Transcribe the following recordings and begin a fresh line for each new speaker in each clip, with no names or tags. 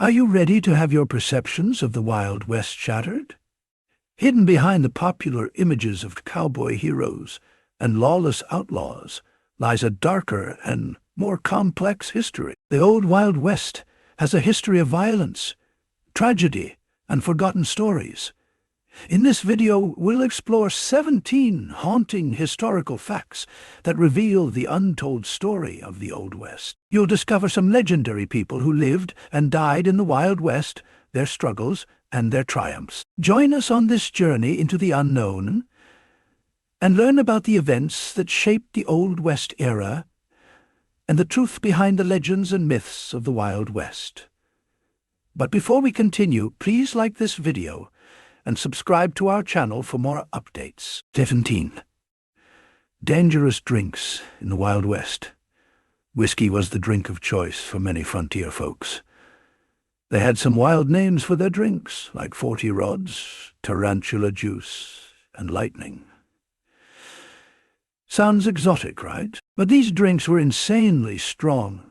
Are you ready to have your perceptions of the Wild West shattered? Hidden behind the popular images of cowboy heroes and lawless outlaws lies a darker and more complex history. The old Wild West has a history of violence, tragedy, and forgotten stories. In this video, we'll explore 17 haunting historical facts that reveal the untold story of the Old West. You'll discover some legendary people who lived and died in the Wild West, their struggles, and their triumphs. Join us on this journey into the unknown and learn about the events that shaped the Old West era and the truth behind the legends and myths of the Wild West. But before we continue, please like this video and subscribe to our channel for more updates. 17. Dangerous drinks in the Wild West. Whiskey was the drink of choice for many frontier folks. They had some wild names for their drinks, like 40 rods, tarantula juice, and lightning. Sounds exotic, right? But these drinks were insanely strong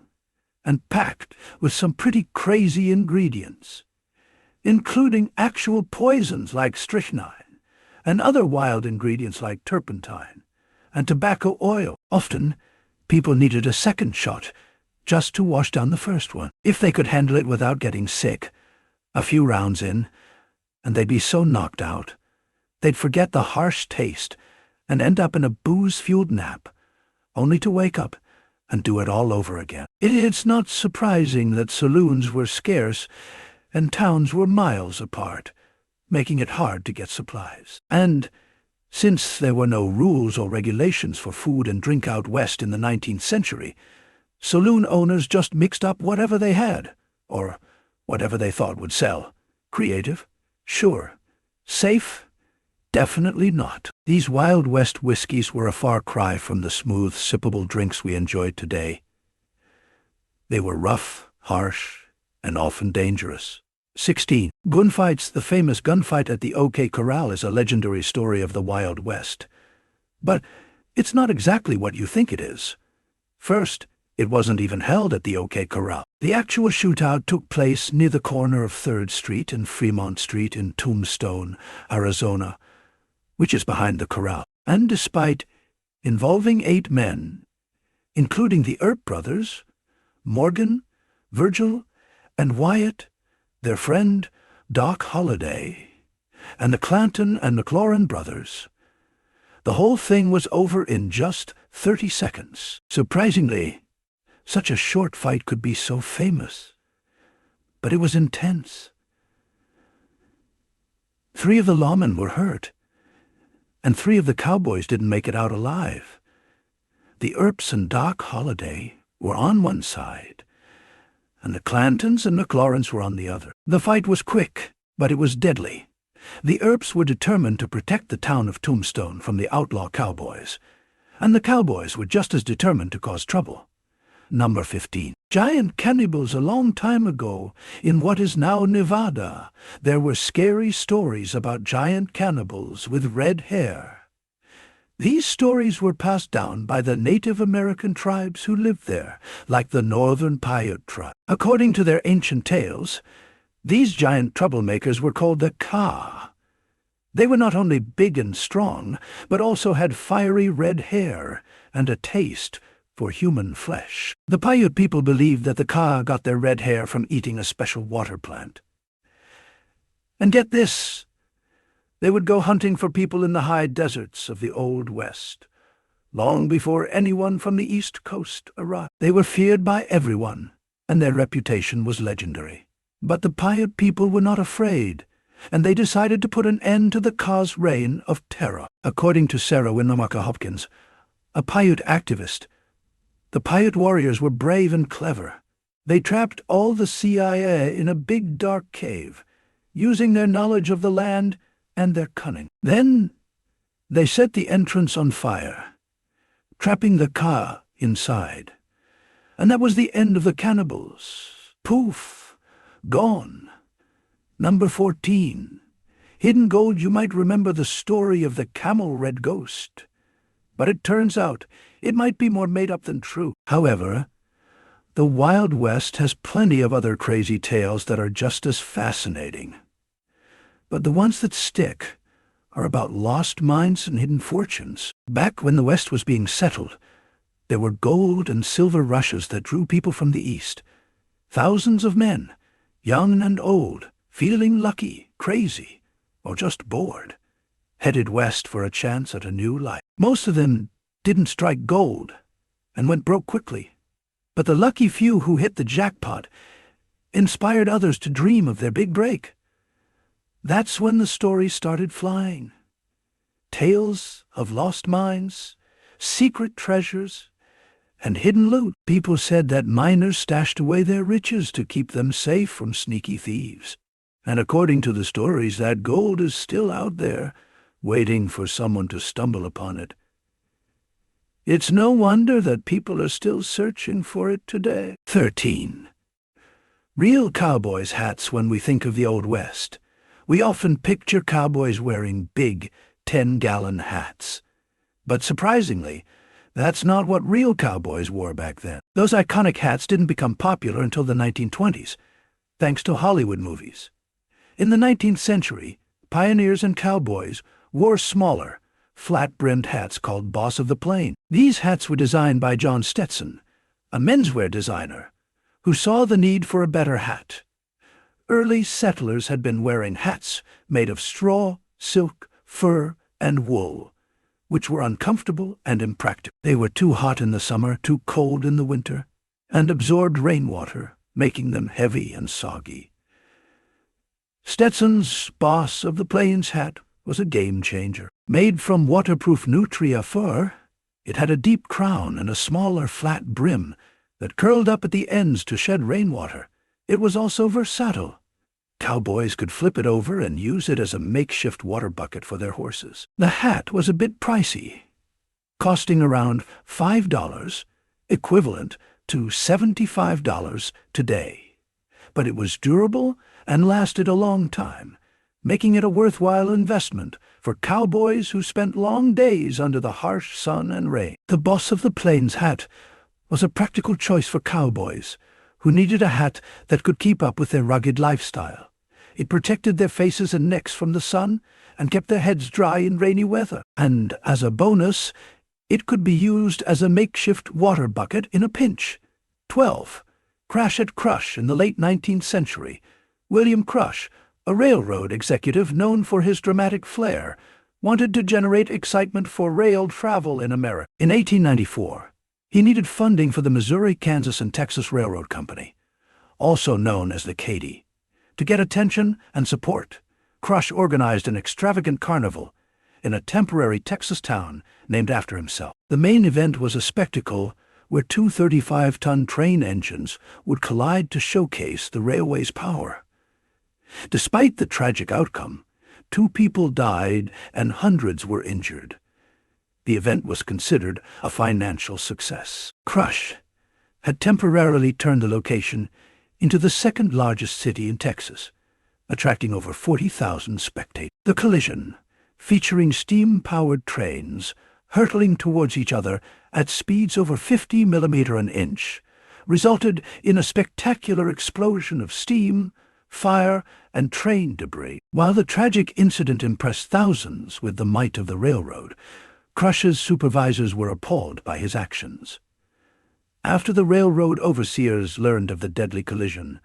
and packed with some pretty crazy ingredients, including actual poisons like strychnine and other wild ingredients like turpentine and tobacco oil. Often, people needed a second shot just to wash down the first one. If they could handle it without getting sick, a few rounds in, and they'd be so knocked out, they'd forget the harsh taste and end up in a booze-fueled nap, only to wake up and do it all over again. It's not surprising that saloons were scarce and towns were miles apart, making it hard to get supplies. And since there were no rules or regulations for food and drink out west in the 19th century, saloon owners just mixed up whatever they had, or whatever they thought would sell. Creative? Sure. Safe? Definitely not. These Wild West whiskeys were a far cry from the smooth, sippable drinks we enjoyed today. They were rough, harsh, and often dangerous. 16. Gunfights. The famous gunfight at the OK Corral is a legendary story of the Wild West. But it's not exactly what you think it is. First, it wasn't even held at the OK Corral. The actual shootout took place near the corner of 3rd Street and Fremont Street in Tombstone, Arizona, which is behind the corral. And despite involving 8 men, including the Earp brothers, Morgan, Virgil, and Wyatt, their friend Doc Holliday, and the Clanton and McLaurin brothers, the whole thing was over in just 30 seconds. Surprisingly, such a short fight could be so famous. But it was intense. 3 of the lawmen were hurt, and 3 of the cowboys didn't make it out alive. The Earps and Doc Holliday were on one side, and the Clantons and McLaurins were on the other. The fight was quick, but it was deadly. The Earps were determined to protect the town of Tombstone from the outlaw cowboys, and the cowboys were just as determined to cause trouble. Number 15. Giant cannibals. A long time ago, in what is now Nevada, there were scary stories about giant cannibals with red hair. These stories were passed down by the Native American tribes who lived there, like the Northern Paiute tribe. According to their ancient tales, these giant troublemakers were called the Ka. They were not only big and strong, but also had fiery red hair and a taste for human flesh. The Paiute people believed that the Ka got their red hair from eating a special water plant. And get this, they would go hunting for people in the high deserts of the Old West, long before anyone from the East Coast arrived. They were feared by everyone, and their reputation was legendary. But the Paiute people were not afraid, and they decided to put an end to the Ka's reign of terror. According to Sarah Winnemucca Hopkins, a Paiute activist, the Paiute warriors were brave and clever. They trapped all the CIA in a big dark cave, using their knowledge of the land and their cunning. Then they set the entrance on fire, trapping the Ka inside. And that was the end of the cannibals. Poof, gone. Number 14. Hidden gold. You might remember the story of the camel-red ghost, but it turns out it might be more made up than true. However, The Wild West has plenty of other crazy tales that are just as fascinating. But the ones that stick are about lost mines and hidden fortunes. Back when the West was being settled, there were gold and silver rushes that drew people from the East. Thousands of men, young and old, feeling lucky, crazy, or just bored, headed west for a chance at a new life. Most of them didn't strike gold and went broke quickly. But the lucky few who hit the jackpot inspired others to dream of their big break. That's when the stories started flying. Tales of lost mines, secret treasures, and hidden loot. People said that miners stashed away their riches to keep them safe from sneaky thieves. And according to the stories, that gold is still out there, waiting for someone to stumble upon it. It's no wonder that people are still searching for it today. 13. Real cowboys' hats. When we think of the Old West, we often picture cowboys wearing big 10-gallon hats. But surprisingly, that's not what real cowboys wore back then. Those iconic hats didn't become popular until the 1920s, thanks to Hollywood movies. In the 19th century, pioneers and cowboys wore smaller, flat-brimmed hats called Boss of the Plain. These hats were designed by John Stetson, a menswear designer, who saw the need for a better hat. Early settlers had been wearing hats made of straw, silk, fur, and wool, which were uncomfortable and impractical. They were too hot in the summer, too cold in the winter, and absorbed rainwater, making them heavy and soggy. Stetson's Boss of the Plains hat was a game-changer. Made from waterproof nutria fur, it had a deep crown and a smaller flat brim that curled up at the ends to shed rainwater. It was also versatile. Cowboys could flip it over and use it as a makeshift water bucket for their horses. The hat was a bit pricey, costing around $5, equivalent to $75 today. But it was durable and lasted a long time, making it a worthwhile investment for cowboys who spent long days under the harsh sun and rain. The Boss of the Plains hat was a practical choice for cowboys who needed a hat that could keep up with their rugged lifestyle. It protected their faces and necks from the sun and kept their heads dry in rainy weather. And as a bonus, it could be used as a makeshift water bucket in a pinch. 12. Crash at Crush. In the late 19th century, William Crush, a railroad executive known for his dramatic flair, wanted to generate excitement for rail travel in America. In 1894, he needed funding for the Missouri, Kansas, and Texas Railroad Company, also known as the Katy. To get attention and support, Crush organized an extravagant carnival in a temporary Texas town named after himself. The main event was a spectacle where two 35-ton train engines would collide to showcase the railway's power. Despite the tragic outcome, 2 people died and hundreds were injured. The event was considered a financial success. Crush had temporarily turned the location into the second-largest city in Texas, attracting over 40,000 spectators. The collision, featuring steam-powered trains hurtling towards each other at speeds over 50 millimeters an inch, resulted in a spectacular explosion of steam, fire, and train debris. While the tragic incident impressed thousands with the might of the railroad, Crush's supervisors were appalled by his actions. After the railroad overseers learned of the deadly collision,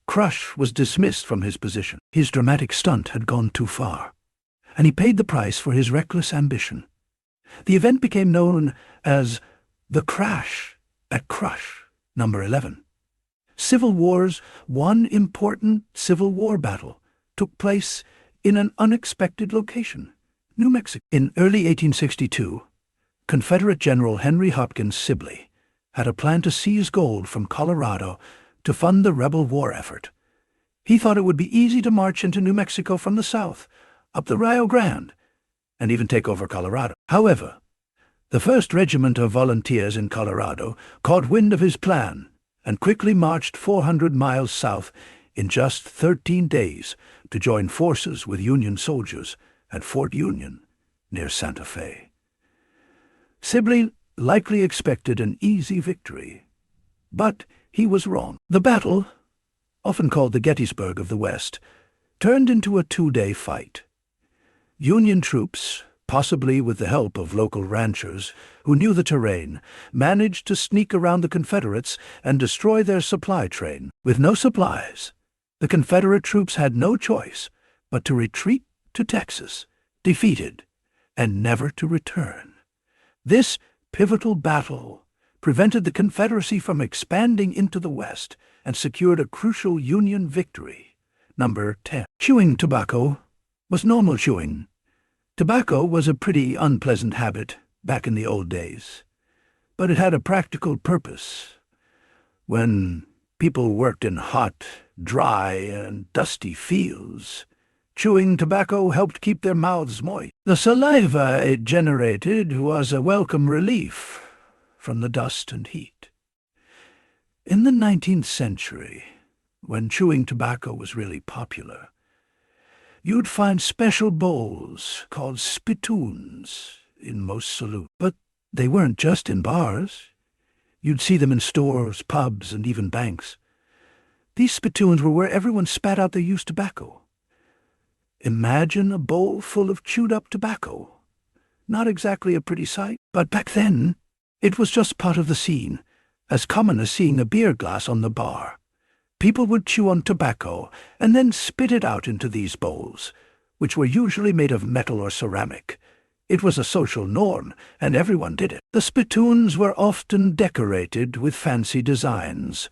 Crush was dismissed from his position. His dramatic stunt had gone too far, and he paid the price for his reckless ambition. The event became known as the Crash at Crush, number 11. Civil Wars. One important Civil War battle took place in an unexpected location, New Mexico. In early 1862, Confederate General Henry Hopkins Sibley had a plan to seize gold from Colorado to fund the rebel war effort. He thought it would be easy to march into New Mexico from the south, up the Rio Grande, and even take over Colorado. However, the 1st Regiment of Volunteers in Colorado caught wind of his plan and quickly marched 400 miles south in just 13 days to join forces with Union soldiers at Fort Union near Santa Fe. Sibley likely expected an easy victory, but he was wrong. The battle, often called the Gettysburg of the West, turned into a two-day fight. Union troops, possibly with the help of local ranchers who knew the terrain, managed to sneak around the Confederates and destroy their supply train. With no supplies, the Confederate troops had no choice but to retreat to Texas, defeated, and never to return. This pivotal battle prevented the Confederacy from expanding into the West and secured a crucial Union victory. Number 10. Chewing tobacco was normal chewing. Tobacco was a pretty unpleasant habit back in the old days, but it had a practical purpose. When people worked in hot, dry, and dusty fields, chewing tobacco helped keep their mouths moist. The saliva it generated was a welcome relief from the dust and heat. In the 19th century, when chewing tobacco was really popular, you'd find special bowls called spittoons in most saloons. But they weren't just in bars. You'd see them in stores, pubs, and even banks. These spittoons were where everyone spat out their used tobacco. Imagine a bowl full of chewed-up tobacco. Not exactly a pretty sight, but back then, it was just part of the scene, as common as seeing a beer glass on the bar. People would chew on tobacco and then spit it out into these bowls, which were usually made of metal or ceramic. It was a social norm, and everyone did it. The spittoons were often decorated with fancy designs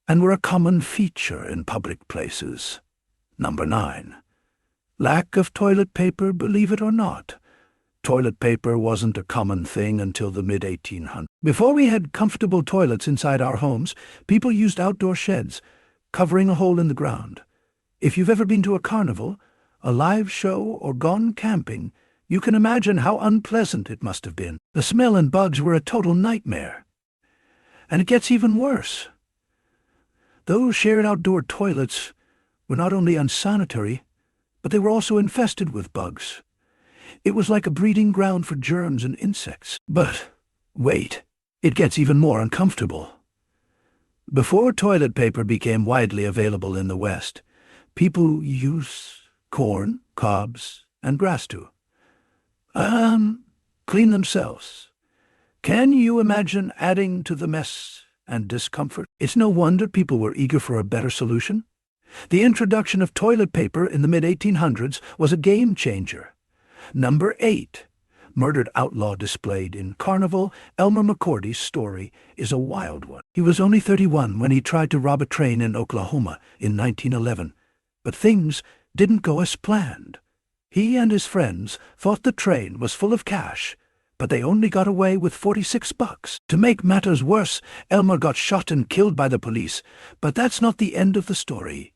and were a common feature in public places. Number 9. Lack of toilet paper, believe it or not. Toilet paper wasn't a common thing until the mid-1800s. Before we had comfortable toilets inside our homes, people used outdoor sheds, covering a hole in the ground. If you've ever been to a carnival, a live show, or gone camping, you can imagine how unpleasant it must have been. The smell and bugs were a total nightmare. And it gets even worse. Those shared outdoor toilets were not only unsanitary, but they were also infested with bugs. It was like a breeding ground for germs and insects. But wait, it gets even more uncomfortable. Before toilet paper became widely available in the West, people used corn, cobs, and grass to clean themselves. Can you imagine adding to the mess and discomfort? It's no wonder people were eager for a better solution. The introduction of toilet paper in the mid-1800s was a game-changer. Number 8. Murdered outlaw displayed in Carnival. Elmer McCordy's story is a wild one. He was only 31 when he tried to rob a train in Oklahoma in 1911, but things didn't go as planned. He and his friends thought the train was full of cash, but they only got away with $46. To make matters worse, Elmer got shot and killed by the police, but that's not the end of the story.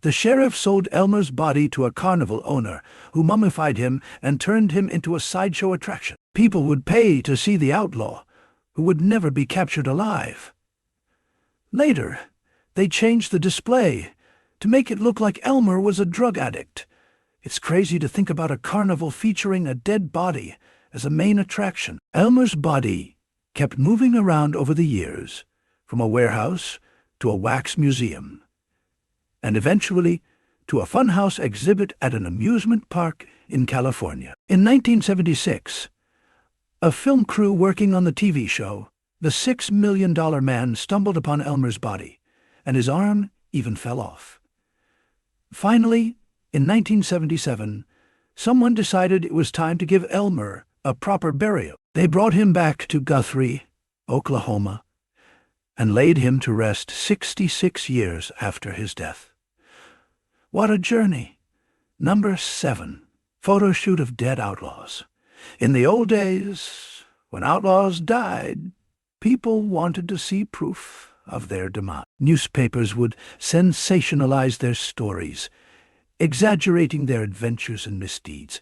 The sheriff sold Elmer's body to a carnival owner, who mummified him and turned him into a sideshow attraction. People would pay to see the outlaw, who would never be captured alive. Later, they changed the display to make it look like Elmer was a drug addict. It's crazy to think about a carnival featuring a dead body as a main attraction. Elmer's body kept moving around over the years, from a warehouse to a wax museum, and eventually to a funhouse exhibit at an amusement park in California. In 1976, a film crew working on the TV show The $6 Million Man stumbled upon Elmer's body, and his arm even fell off. Finally, in 1977, someone decided it was time to give Elmer a proper burial. They brought him back to Guthrie, Oklahoma, and laid him to rest 66 years after his death. What a journey! Number 7. Photo shoot of dead outlaws. In the old days, when outlaws died, people wanted to see proof of their demise. Newspapers would sensationalize their stories, exaggerating their adventures and misdeeds.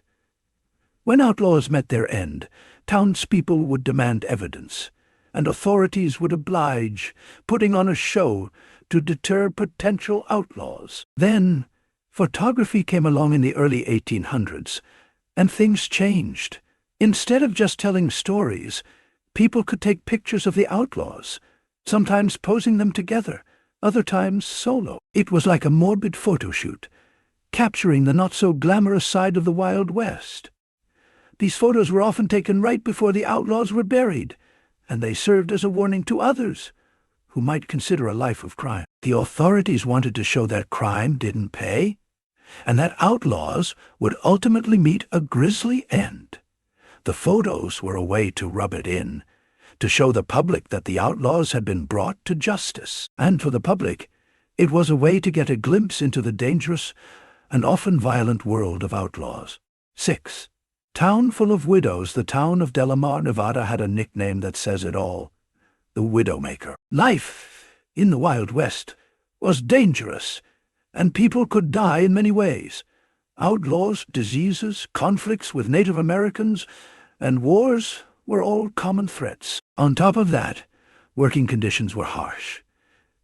When outlaws met their end, townspeople would demand evidence, and authorities would oblige, putting on a show to deter potential outlaws. Then, photography came along in the early 1800s, and things changed. Instead of just telling stories, people could take pictures of the outlaws, sometimes posing them together, other times solo. It was like a morbid photo shoot, capturing the not-so-glamorous side of the Wild West. These photos were often taken right before the outlaws were buried, and they served as a warning to others who might consider a life of crime. The authorities wanted to show that crime didn't pay, and that outlaws would ultimately meet a grisly end. The photos were a way to rub it in, to show the public that the outlaws had been brought to justice. And for the public, it was a way to get a glimpse into the dangerous and often violent world of outlaws. 6. Town full of widows. The town of Delamar, Nevada had a nickname that says it all: the Widowmaker. Life in the Wild West was dangerous, and people could die in many ways. Outlaws, diseases, conflicts with Native Americans, and wars were all common threats. On top of that, working conditions were harsh,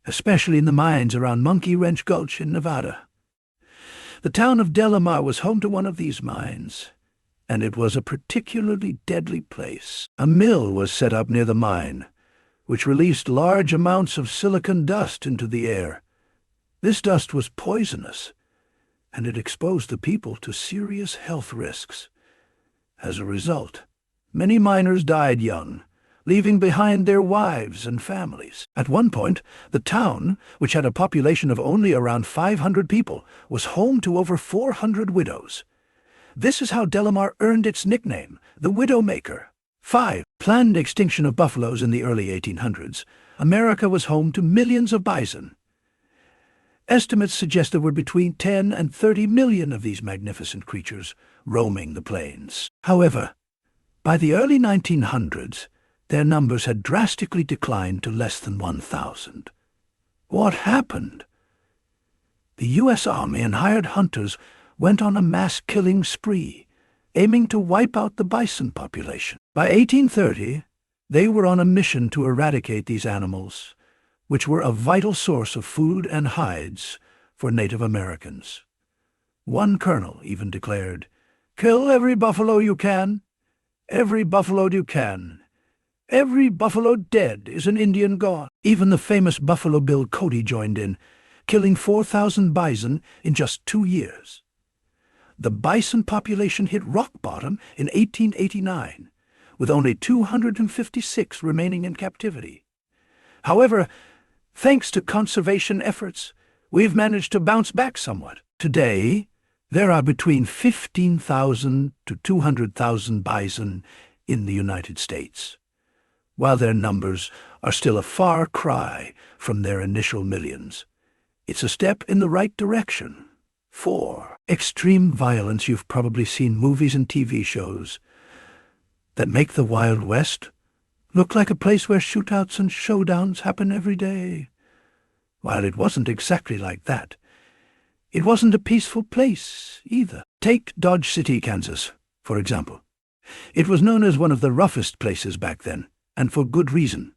especially in the mines around Monkey Wrench Gulch in Nevada. The town of Delamar was home to one of these mines, and it was a particularly deadly place. A mill was set up near the mine, which released large amounts of silicon dust into the air. This dust was poisonous, and it exposed the people to serious health risks. As a result, many miners died young, leaving behind their wives and families. At one point, the town, which had a population of only around 500 people, was home to over 400 widows. This is how Delamar earned its nickname, the Widowmaker. 5. Planned extinction of buffaloes. In the early 1800s, America was home to millions of bison. Estimates suggest there were between 10 and 30 million of these magnificent creatures roaming the plains. However, by the early 1900s, their numbers had drastically declined to less than 1,000. What happened? The U.S. Army and hired hunters went on a mass-killing spree, aiming to wipe out the bison population. By 1830, they were on a mission to eradicate these animals, which were a vital source of food and hides for Native Americans. One colonel even declared, "Kill every buffalo you can, every buffalo you can. Every buffalo dead is an Indian gone." Even the famous Buffalo Bill Cody joined in, killing 4,000 bison in just 2 years. The bison population hit rock bottom in 1889, with only 256 remaining in captivity. However, thanks to conservation efforts, we've managed to bounce back somewhat. Today, there are between 15,000 to 200,000 bison in the United States, while their numbers are still a far cry from their initial millions. It's a step in the right direction. 4. Extreme violence. You've probably seen movies and TV shows that make the Wild West look like a place where shootouts and showdowns happen every day. While it wasn't exactly like that, it wasn't a peaceful place either. Take Dodge City, Kansas, for example. It was known as one of the roughest places back then, and for good reason.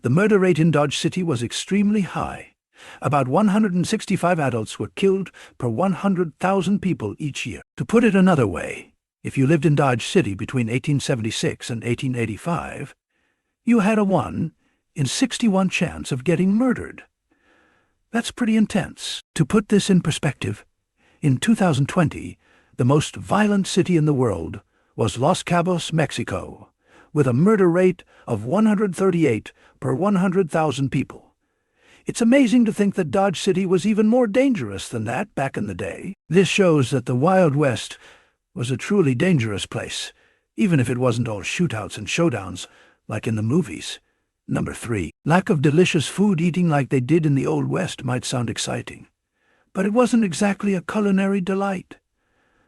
The murder rate in Dodge City was extremely high. About 165 adults were killed per 100,000 people each year. To put it another way, if you lived in Dodge City between 1876 and 1885, you had a 1 in 61 chance of getting murdered. That's pretty intense. To put this in perspective, in 2020, the most violent city in the world was Los Cabos, Mexico, with a murder rate of 138 per 100,000 people. It's amazing to think that Dodge City was even more dangerous than that back in the day. This shows that the Wild West was a truly dangerous place, even if it wasn't all shootouts and showdowns like in the movies. Number 3. Lack of delicious food. Eating like they did in the Old West might sound exciting, but it wasn't exactly a culinary delight.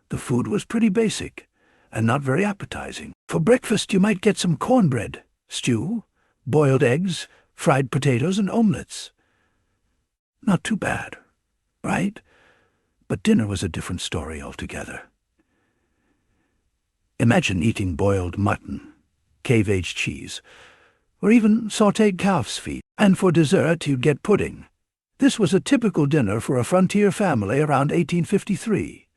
The food was pretty basic and not very appetizing. For breakfast, you might get some cornbread, stew, boiled eggs, fried potatoes, and omelettes. Not too bad, right? But dinner was a different story altogether. Imagine eating boiled mutton, cave-aged cheese, or even sautéed calf's feet. And for dessert, you'd get pudding. This was a typical dinner for a frontier family around 1853.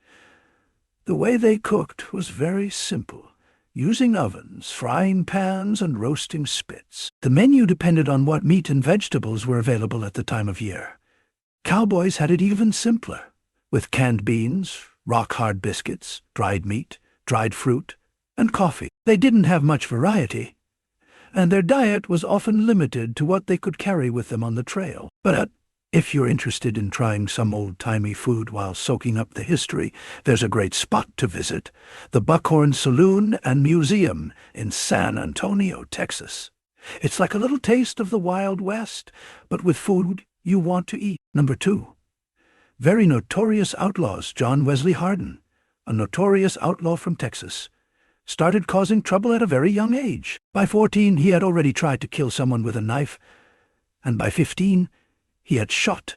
The way they cooked was very simple. using ovens, frying pans, and roasting spits. The menu depended on what meat and vegetables were available at the time of year. Cowboys had it even simpler, with canned beans, rock-hard biscuits, dried meat, dried fruit, and coffee. They didn't have much variety, and their diet was often limited to what they could carry with them on the trail. But if you're interested in trying some old-timey food while soaking up the history, there's a great spot to visit, the Buckhorn Saloon and Museum in San Antonio, Texas. It's like a little taste of the Wild West, but with food you want to eat. Number 2. Very notorious outlaws. John Wesley Hardin, a notorious outlaw from Texas, started causing trouble at a very young age. By 14, he had already tried to kill someone with a knife, and by 15, he had shot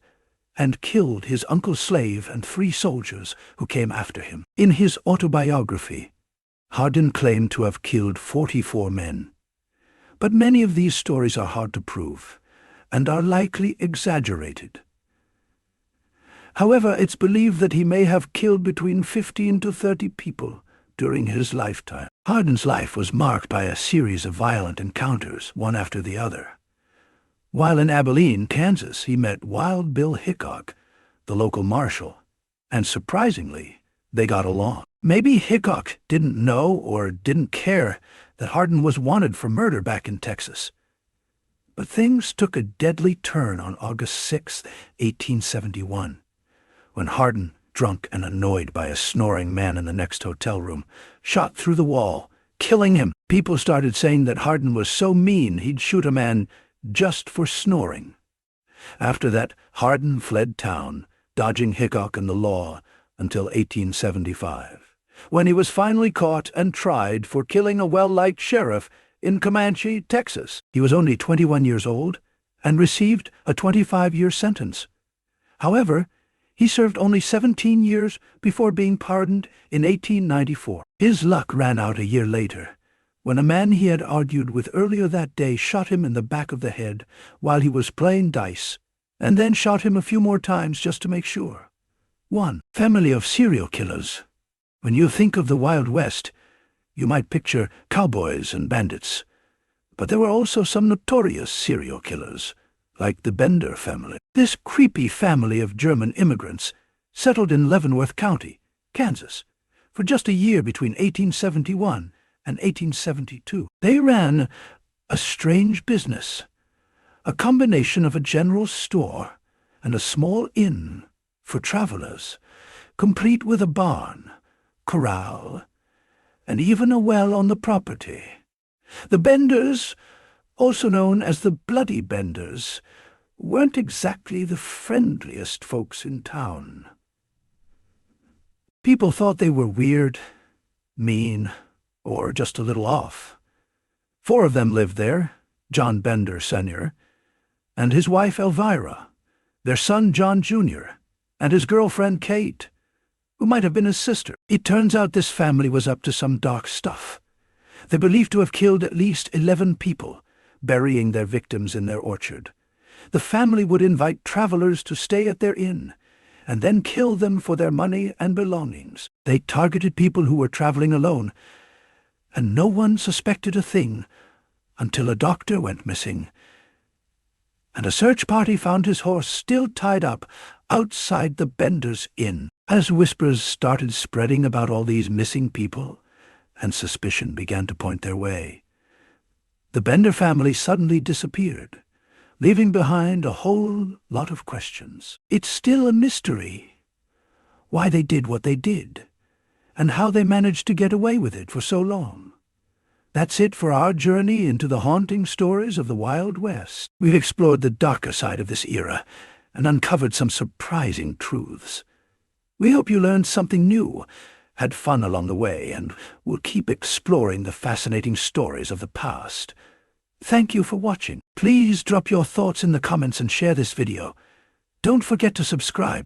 and killed his uncle's slave and 3 soldiers who came after him. In his autobiography, Hardin claimed to have killed 44 men. But many of these stories are hard to prove and are likely exaggerated. However, it's believed that he may have killed between 15 to 30 people during his lifetime. Hardin's life was marked by a series of violent encounters, one after the other. While in Abilene, Kansas, he met Wild Bill Hickok, the local marshal, and surprisingly, they got along. Maybe Hickok didn't know or didn't care that Hardin was wanted for murder back in Texas. But things took a deadly turn on August 6, 1871, when Hardin, drunk and annoyed by a snoring man in the next hotel room, shot through the wall, killing him. People started saying that Hardin was so mean he'd shoot a man just for snoring. After that, Hardin fled town, dodging Hickok and the law until 1875, when he was finally caught and tried for killing a well-liked sheriff in Comanche, Texas. He was only 21 years old and received a 25-year sentence. However, he served only 17 years before being pardoned in 1894. His luck ran out a year later, when a man he had argued with earlier that day shot him in the back of the head while he was playing dice, and then shot him a few more times just to make sure. 1. Family of serial killers. When you think of the Wild West, you might picture cowboys and bandits, but there were also some notorious serial killers, like the Bender family. This creepy family of German immigrants settled in Leavenworth County, Kansas, for just a year between 1871 and 1872. They ran a strange business, a combination of a general store and a small inn for travelers, complete with a barn, corral, and even a well on the property. The Benders, also known as the Bloody Benders, weren't exactly the friendliest folks in town. People thought they were weird, mean, or just a little off. 4 of them lived there, John Bender Sr., and his wife Elvira, their son John Jr., and his girlfriend Kate, who might have been his sister. It turns out this family was up to some dark stuff. They're believed to have killed at least 11 people, burying their victims in their orchard. The family would invite travelers to stay at their inn, and then kill them for their money and belongings. They targeted people who were traveling alone, and no one suspected a thing until a doctor went missing, and a search party found his horse still tied up outside the Bender's inn. As whispers started spreading about all these missing people, and suspicion began to point their way, the Bender family suddenly disappeared, leaving behind a whole lot of questions. It's still a mystery why they did what they did, and how they managed to get away with it for so long. That's it for our journey into the haunting stories of the Wild West. We've explored the darker side of this era and uncovered some surprising truths. We hope you learned something new, had fun along the way, and will keep exploring the fascinating stories of the past. Thank you for watching. Please drop your thoughts in the comments and share this video. Don't forget to subscribe.